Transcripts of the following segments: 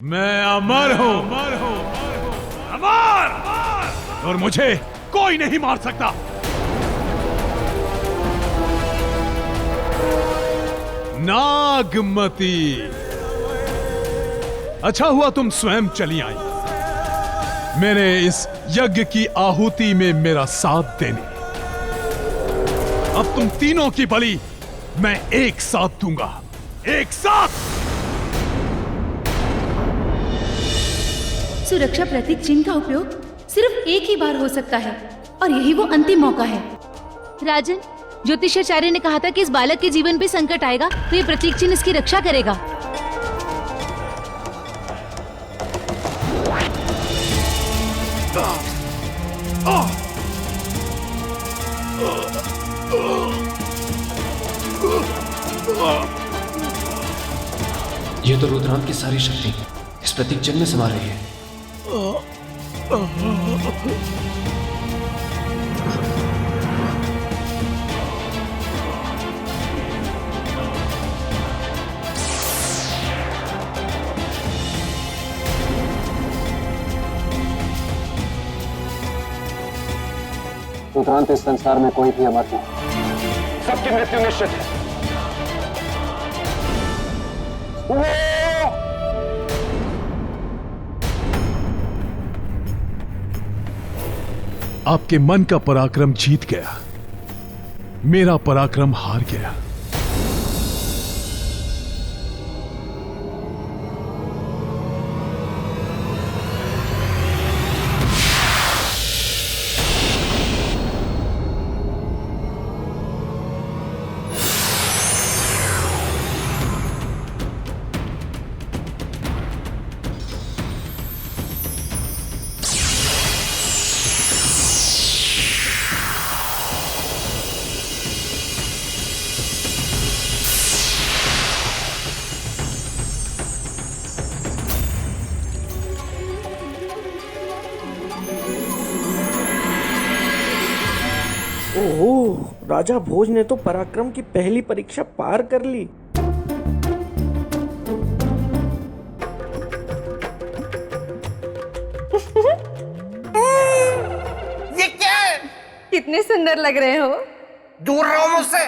मैं अमर हूं, अमर, और मुझे कोई नहीं मार सकता। नागमती, अच्छा हुआ तुम स्वयं चली आई मेरे इस यज्ञ की आहुति में मेरा साथ देने। अब तुम तीनों की बलि मैं एक साथ दूंगा, एक साथ। सुरक्षा प्रतीक चिन्ह का उपयोग सिर्फ एक ही बार हो सकता है और यही वो अंतिम मौका है। राजन, ज्योतिषाचार्य ने कहा था कि इस बालक के जीवन पे संकट आएगा तो ये प्रतीक चिन्ह इसकी रक्षा करेगा। ये तो रुद्रांत की सारी शक्ति इस प्रतीक चिन्ह में समा रही है। रुद्रांत इस संसार में कोई भी अमर नहीं, सबकी मृत्यु निश्चित है। आपके मन का पराक्रम जीत गया, मेरा पराक्रम हार गया। ओह, राजा भोज ने तो पराक्रम की पहली परीक्षा पार कर ली। ये क्या है? कितने सुंदर लग रहे हो। दूर रहो मुझसे।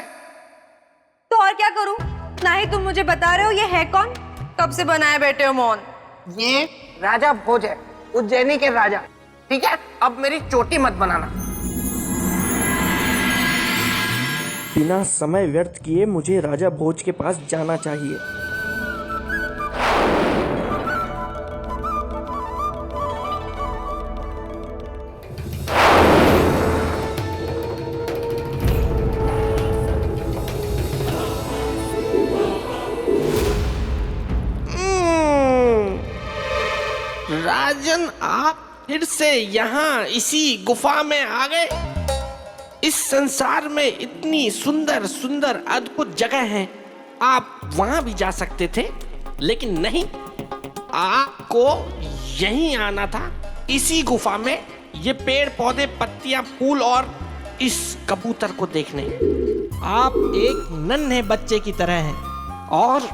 तो और क्या करूं? ना ही तुम मुझे बता रहे हो ये है कौन, कब से बनाए बैठे हो मौन। ये राजा भोज है, उज्जैनी के राजा। ठीक है, अब मेरी चोटी मत बनाना। बिना समय व्यर्थ किए मुझे राजा भोज के पास जाना चाहिए। राजन, आप फिर से यहाँ इसी गुफा में आ गए। इस संसार में इतनी सुंदर सुंदर अद्भुत जगह हैं, आप वहां भी जा सकते थे, लेकिन नहीं, आपको यहीं आना था, इसी गुफा में, ये पेड़ पौधे पत्तियां फूल और इस कबूतर को देखने। आप एक नन्हे बच्चे की तरह हैं और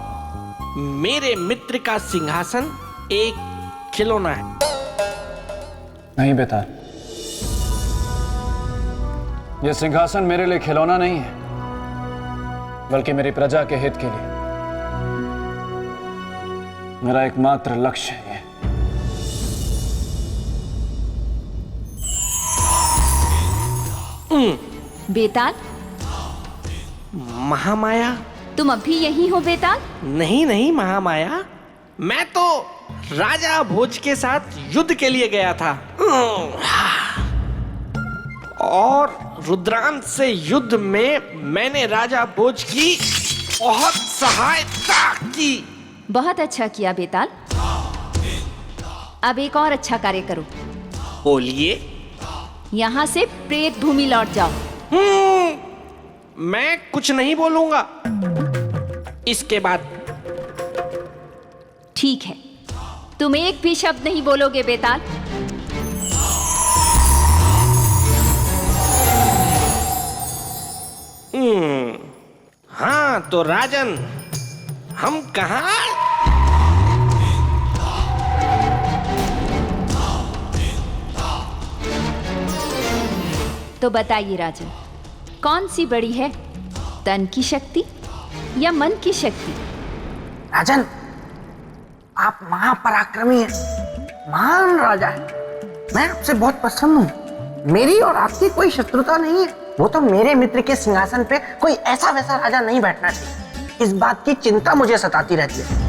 मेरे मित्र का सिंहासन एक खिलौना है। नहीं बेताल, यह सिंहासन मेरे लिए खिलौना नहीं है, बल्कि मेरी प्रजा के हित के लिए मेरा एकमात्र लक्ष्य है। बेताल, महामाया, तुम अभी यहीं हो बेताल? नहीं नहीं महामाया, मैं तो राजा भोज के साथ युद्ध के लिए गया था और रुद्रांत से युद्ध में मैंने राजा भोज की बहुत सहायता की। बहुत अच्छा किया बेताल। अब एक और अच्छा कार्य करो, बोलिए। यहाँ से प्रेत भूमि लौट जाओ। मैं कुछ नहीं बोलूंगा इसके बाद। ठीक है, तुम एक भी शब्द नहीं बोलोगे बेताल। हाँ तो राजन, हम कहाँ? तो बताइए राजन, कौन सी बड़ी है, तन की शक्ति या मन की शक्ति? राजन, आप महापराक्रमी हैं, महान राजा हैं। मैं आपसे बहुत प्रसन्न हूँ। मेरी और आपकी कोई शत्रुता नहीं है। वो तो मेरे मित्र के सिंहासन पे कोई ऐसा वैसा राजा नहीं बैठना चाहिए, इस बात की चिंता मुझे सताती रहती है।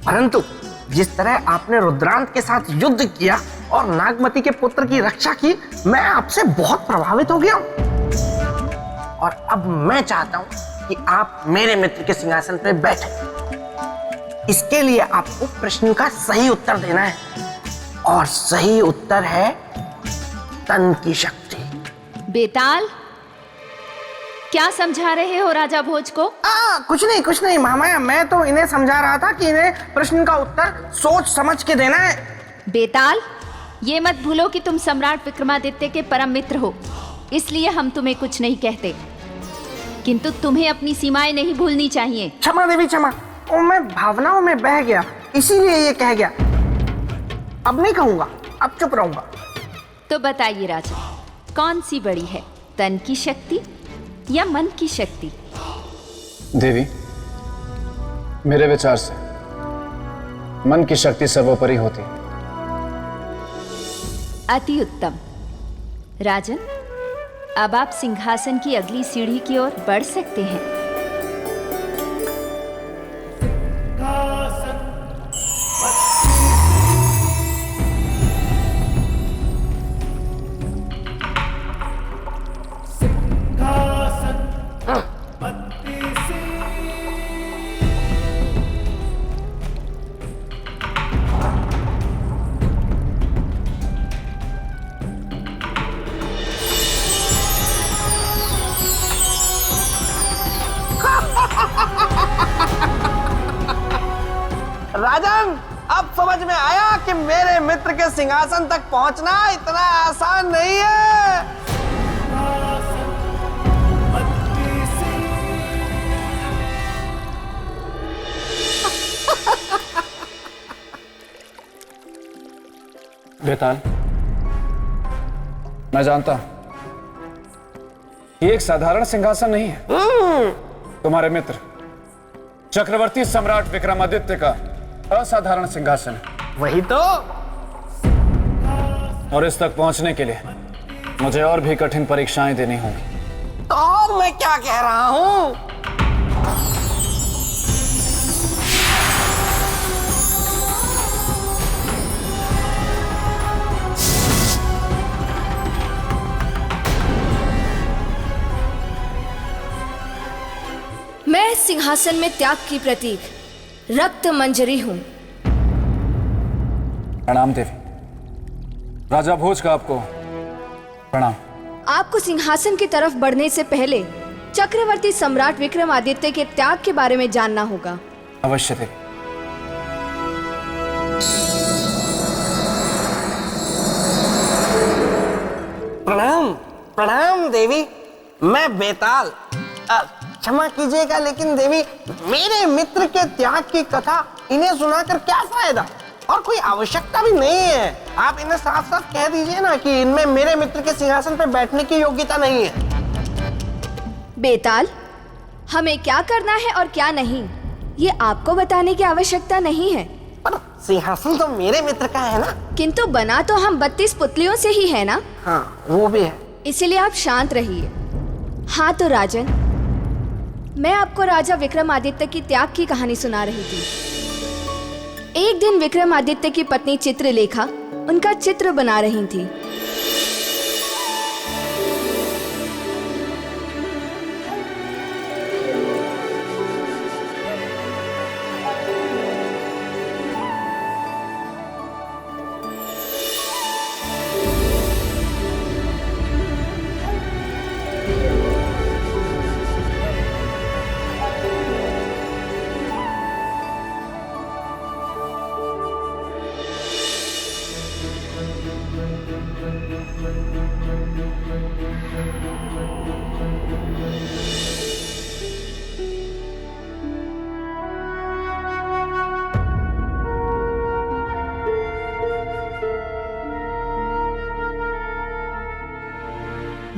परंतु जिस तरह आपने रुद्रांत के साथ युद्ध किया और नागमती के पुत्र की रक्षा की, मैं आपसे बहुत प्रभावित हो गया हूं। और अब मैं चाहता हूं कि आप मेरे मित्र के सिंहासन पर बैठें। इसके लिए आपको प्रश्न का सही उत्तर देना है, और सही उत्तर है तन की शक्ति। बेताल, क्या समझा रहे हो राजा भोज को? कुछ नहीं मामा, मैं तो इन्हें समझा रहा था कि इन्हें प्रश्न का उत्तर सोच समझ के देना है। बेताल, ये मत भूलो कि तुम सम्राट विक्रमादित्य के परम मित्र हो, इसलिए हम तुम्हें कुछ नहीं कहते, किंतु तुम्हें अपनी सीमाएं नहीं भूलनी चाहिए। क्षमा देवी क्षमा, मैं भावनाओं में बह गया, इसीलिए ये कह गया। अब नहीं कहूंगा, अब चुप रहूंगा। तो बताइए राजा, कौन सी बड़ी है, तन की शक्ति या मन की शक्ति? देवी, मेरे विचार से मन की शक्ति सर्वोपरि होती है। अति उत्तम। राजन, अब आप सिंहासन की अगली सीढ़ी की ओर बढ़ सकते हैं। राजन, अब समझ में आया कि मेरे मित्र के सिंहासन तक पहुंचना इतना आसान नहीं है। बेताल, मैं जानता हूं ये एक साधारण सिंहासन नहीं है। तुम्हारे मित्र चक्रवर्ती सम्राट विक्रमादित्य का असाधारण सिंहासन है। वही तो। और इस तक पहुंचने के लिए मुझे और भी कठिन परीक्षाएं देनी होंगी। तो और मैं क्या कह रहा हूं? मैं सिंहासन में त्याग की प्रतीक रक्त मंजरी हूं। प्रणाम देवी। राजा भोज का आपको प्रणाम। आपको सिंहासन की तरफ बढ़ने से पहले चक्रवर्ती सम्राट विक्रमादित्य के त्याग के बारे में जानना होगा। अवश्य देवी। प्रणाम प्रणाम देवी, मैं बेताल। क्षमा कीजिएगा, लेकिन देवी, मेरे मित्र के त्याग की कथा इन्हें सुनाकर क्या फायदा, और कोई आवश्यकता भी नहीं है। आप इन्हें साफ साफ कह दीजिए ना कि इनमें मेरे मित्र के सिंहासन पर बैठने की योग्यता नहीं है। बेताल, हमें क्या करना है और क्या नहीं, ये आपको बताने की आवश्यकता नहीं है। पर सिंहासन तो मेरे मित्र का है ना। किंतु बना तो हम 32 पुतलियों से ही है ना। हाँ, वो भी है। इसलिए आप शांत रहिए। हाँ तो राजन, मैं आपको राजा विक्रमादित्य की त्याग की कहानी सुना रही थी। एक दिन विक्रमादित्य की पत्नी चित्रलेखा उनका चित्र बना रही थी।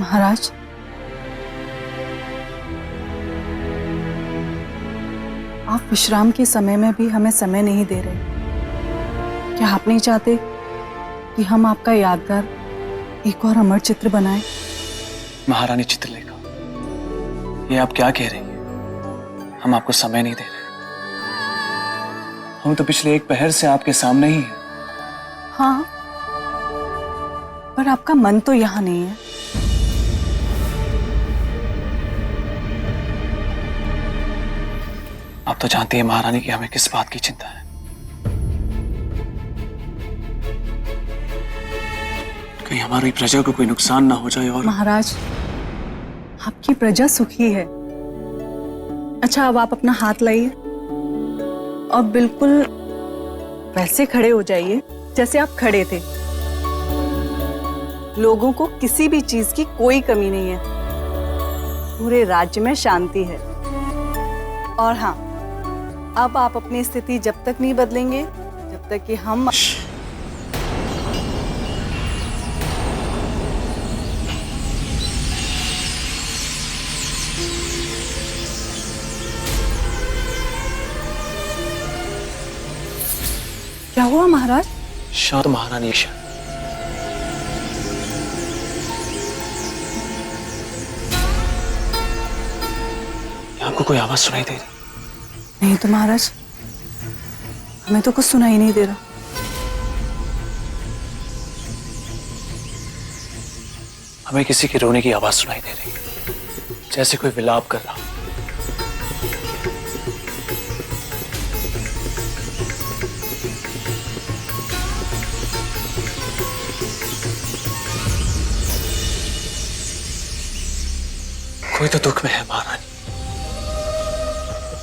महाराज, आप विश्राम के समय में भी हमें समय नहीं दे रहे। क्या आप नहीं चाहते कि हम आपका यादगार एक और अमर चित्र बनाएं? महारानी चित्रलेखा, ये आप क्या कह रही हैं? हम आपको समय नहीं दे रहे। हम तो पिछले एक पहर से आपके सामने ही हैं। हाँ, पर आपका मन तो यहाँ नहीं है। आप तो जानती हैं महारानी कि हमें किस बात की चिंता है। कहीं हमारी प्रजा को कोई नुकसान ना हो जाए। और महाराज, आपकी प्रजा सुखी है। अच्छा, अब आप अपना हाथ लाइए और बिल्कुल वैसे खड़े हो जाइए जैसे आप खड़े थे। लोगों को किसी भी चीज की कोई कमी नहीं है। पूरे राज्य में शांति है। और हाँ, अब आप अपनी स्थिति जब तक नहीं बदलेंगे जब तक कि हम क्या हुआ महाराज? शांत महारानी, शांत। आपको कोई आवाज सुनाई दे रही? नहीं तो महाराज, हमें तो कुछ सुनाई नहीं दे रहा। हमें किसी के रोने की आवाज सुनाई दे रही, जैसे कोई विलाप कर रहा। कोई तो दुख में है महारानी।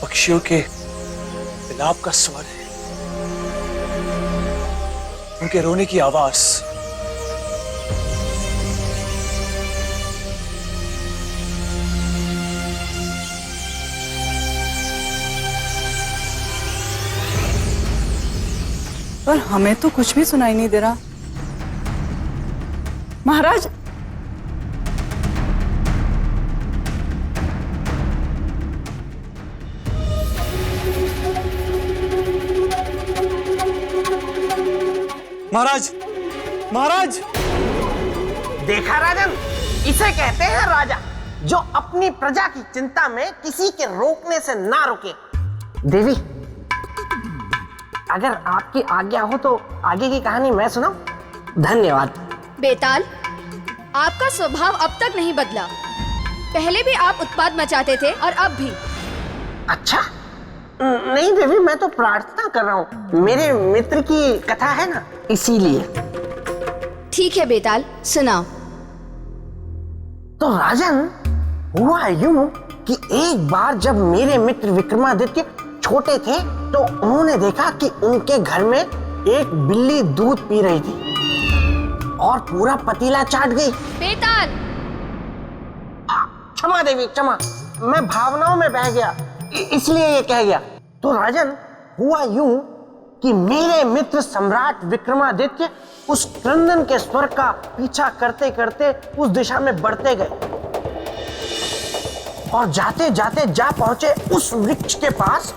पक्षियों के विलाप का स्वर है, उनके रोने की आवाज। पर हमें तो कुछ भी सुनाई नहीं दे रहा महाराज। महाराज, महाराज! देखा राजन, इसे कहते हैं राजा, जो अपनी प्रजा की चिंता में किसी के रोकने से ना रुके। देवी, अगर आपकी आज्ञा हो तो आगे की कहानी मैं सुनाऊं? धन्यवाद। बेताल, आपका स्वभाव अब तक नहीं बदला। पहले भी आप उत्पात मचाते थे और अब भी। अच्छा, नहीं देवी, मैं तो प्रार्थना कर रहा हूँ। मेरे मित्र की कथा है ना, इसीलिए। ठीक है बेताल, सुनाओ। तो राजन, हुआ यूं कि एक बार जब मेरे मित्र विक्रमादित्य छोटे थे तो उन्होंने देखा कि उनके घर में एक बिल्ली दूध पी रही थी और पूरा पतीला चाट गई। बेताल! क्षमा देवी, क्षमा, मैं भावनाओं में बह गया, इसलिए ये कह गया। तो राजन, हुआ यूं कि मेरे मित्र सम्राट विक्रमादित्य उस क्रंदन के स्वर का पीछा करते करते उस दिशा में बढ़ते गए और जाते जाते जा पहुंचे उस वृक्ष के पास।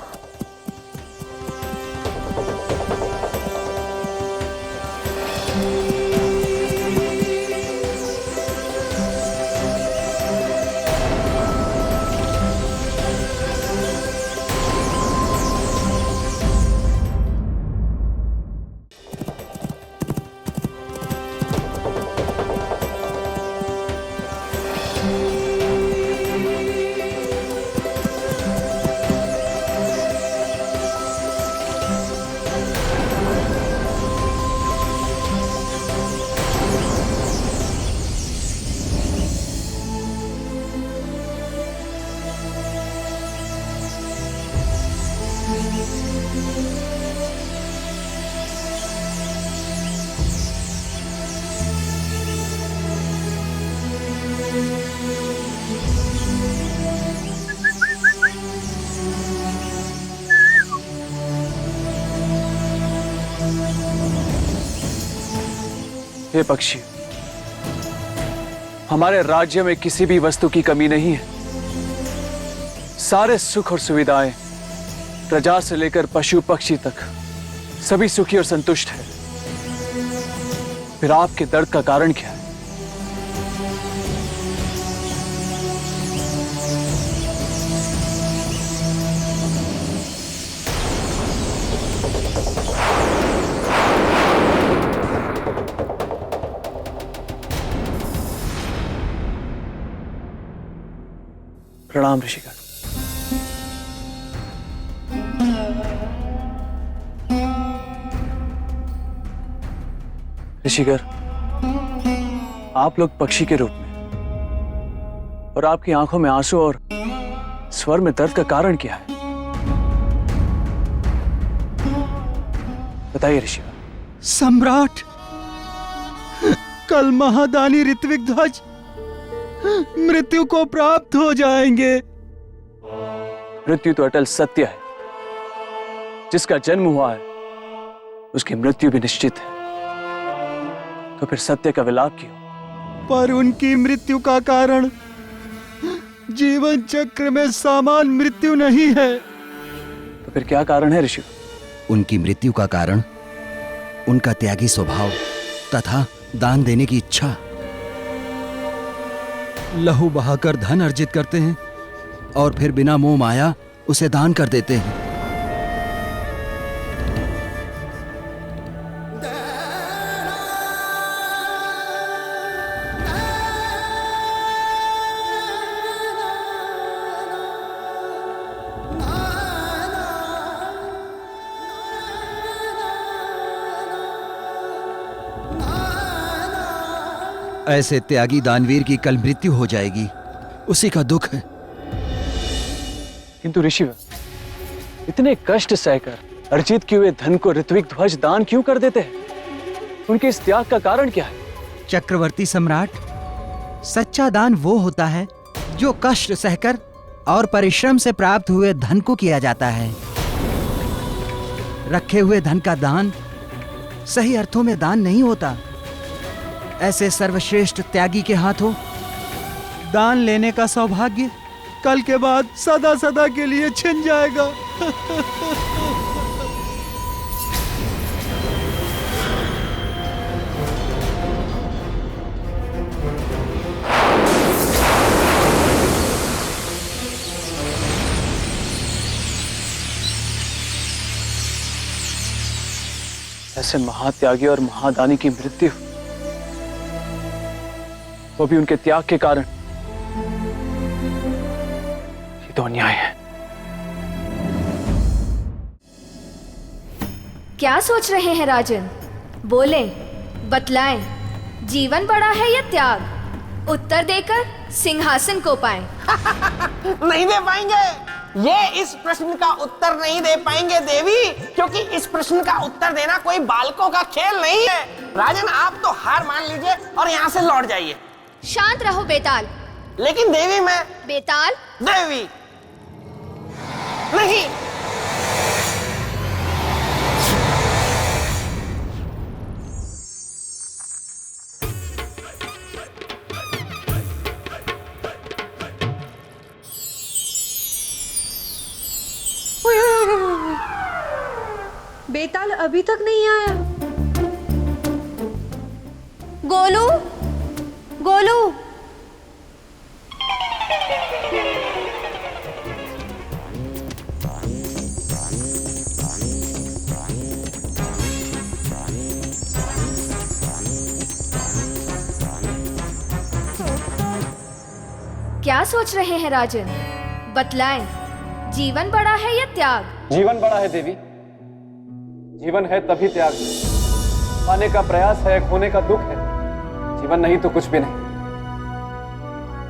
ये पक्षी हमारे राज्य में किसी भी वस्तु की कमी नहीं है। सारे सुख और सुविधाएं, प्रजा से लेकर पशु पक्षी तक सभी सुखी और संतुष्ट हैं। फिर आपके दर्द का कारण क्या है? प्रणाम ऋषिगण। ऋषिगण, आप लोग पक्षी के रूप में और आपकी आंखों में आंसू और स्वर में दर्द का कारण क्या है? बताइए ऋषिगण। सम्राट, कल महादानी ऋत्विक ध्वज मृत्यु को प्राप्त हो जाएंगे। मृत्यु तो अटल सत्य है। जिसका जन्म हुआ है उसकी मृत्यु भी निश्चित है। तो फिर सत्य का विलाप क्यों? पर उनकी मृत्यु का कारण जीवन चक्र में समान मृत्यु नहीं है। तो फिर क्या कारण है ऋषि? उनकी मृत्यु का कारण उनका त्यागी स्वभाव तथा दान देने की इच्छा। लहू बहाकर धन अर्जित करते हैं और फिर बिना मोह माया उसे दान कर देते हैं। ऐसे त्यागी दानवीर की कल मृत्यु हो जाएगी, उसी का दुख है। किंतु ऋषि, इतने कष्ट सहकर अर्जित किए हुए धन को ऋत्विक ध्वज दान क्यों कर देते हैं? उनके इस त्याग का कारण क्या है? चक्रवर्ती सम्राट, सच्चा दान वो होता है जो कष्ट सहकर और परिश्रम से प्राप्त हुए धन को किया जाता है। रखे हुए धन का दान सही अर्थों में दान नहीं होता। ऐसे सर्वश्रेष्ठ त्यागी के हाथों दान लेने का सौभाग्य कल के बाद सदा सदा के लिए छिन जाएगा। ऐसे महात्यागी और महादानी की मृत्यु, वो भी उनके त्याग के कारण, ये तो अन्याय है। क्या सोच रहे हैं राजन? बोले, बतलाएं, जीवन बड़ा है या त्याग? उत्तर देकर सिंहासन को पाएं। नहीं दे पाएंगे। ये इस प्रश्न का उत्तर नहीं दे पाएंगे देवी, क्योंकि इस प्रश्न का उत्तर देना कोई बालकों का खेल नहीं है। राजन, आप तो हार मान लीजिए और यहाँ से लौट जाइए। शांत रहो बेताल। लेकिन देवी, मैं बेताल देवी नहीं। बेताल अभी तक नहीं आया। गोलू, गोलू, क्या सोच रहे हैं राजन? बतलाएं, जीवन बड़ा है या त्याग? जीवन बड़ा है देवी। जीवन है तभी त्याग। पाने का प्रयास है, खोने का दुख है। जीवन नहीं तो कुछ भी नहीं।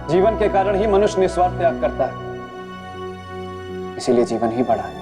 जीवन के कारण ही मनुष्य निस्वार्थ त्याग करता है, इसीलिए जीवन ही बड़ा है।